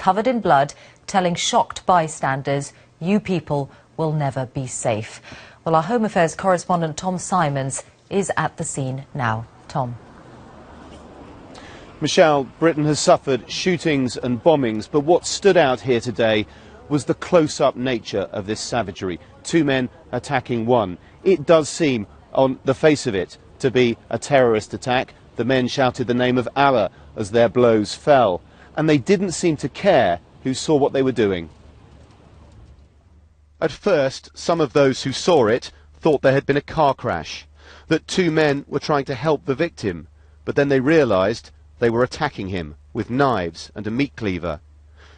covered in blood, telling shocked bystanders, "You people will never be safe." Well, our Home Affairs correspondent Tom Simons is at the scene now. Tom. Michelle, Britain has suffered shootings and bombings, but what stood out here today was the close-up nature of this savagery. Two men attacking one. It does seem, on the face of it, to be a terrorist attack. The men shouted the name of Allah as their blows fell, and they didn't seem to care who saw what they were doing. At first, some of those who saw it thought there had been a car crash, that two men were trying to help the victim, but then they realised they were attacking him with knives and a meat cleaver.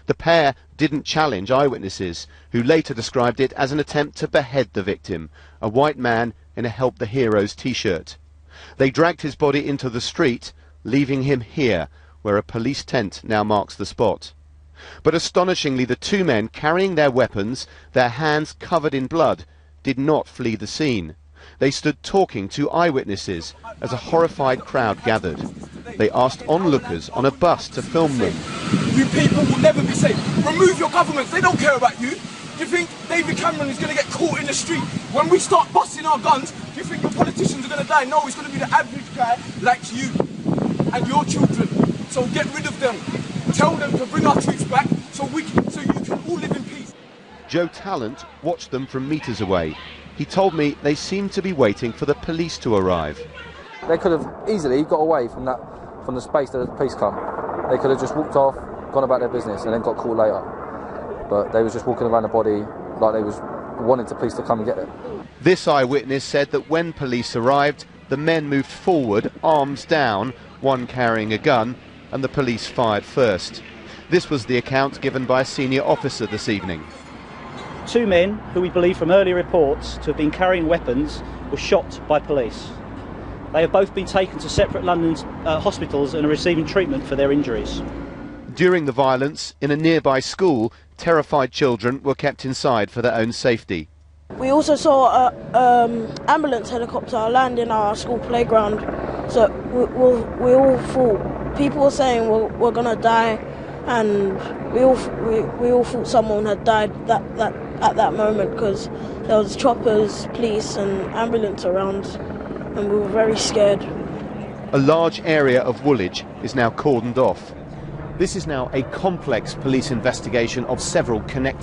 The pair didn't challenge eyewitnesses, who later described it as an attempt to behead the victim, a white man in a Help the Heroes t-shirt. They dragged his body into the street, leaving him here, where a police tent now marks the spot. But astonishingly, the two men carrying their weapons, their hands covered in blood, did not flee the scene. They stood talking to eyewitnesses as a horrified crowd gathered. They asked onlookers on a bus to film them. You people will never be safe. Remove your governments. They don't care about you. Do you think David Cameron is going to get caught in the street? When we start busting our guns, do you think your politicians are going to die? No, it's going to be the average guy like you and your children. So get rid of them. Tell them to bring our troops back so you can all live in peace. Joe Tallant watched them from metres away. He told me they seemed to be waiting for the police to arrive. They could have easily got away from the space that the police come. They could have just walked off, gone about their business, and then got caught later. But they was just walking around the body like they was wanting the police to come and get it. This eyewitness said that when police arrived, the men moved forward, arms down, one carrying a gun, and the police fired first. This was the account given by a senior officer this evening. Two men, who we believe from earlier reports to have been carrying weapons, were shot by police. They have both been taken to separate London hospitals and are receiving treatment for their injuries. During the violence, in a nearby school, terrified children were kept inside for their own safety. We also saw an ambulance helicopter land in our school playground, so we all thought, people were saying we're going to die, and we all thought someone had died at that moment, because there was choppers, police and ambulance around, and we were very scared. A large area of Woolwich is now cordoned off. This is now a complex police investigation of several connected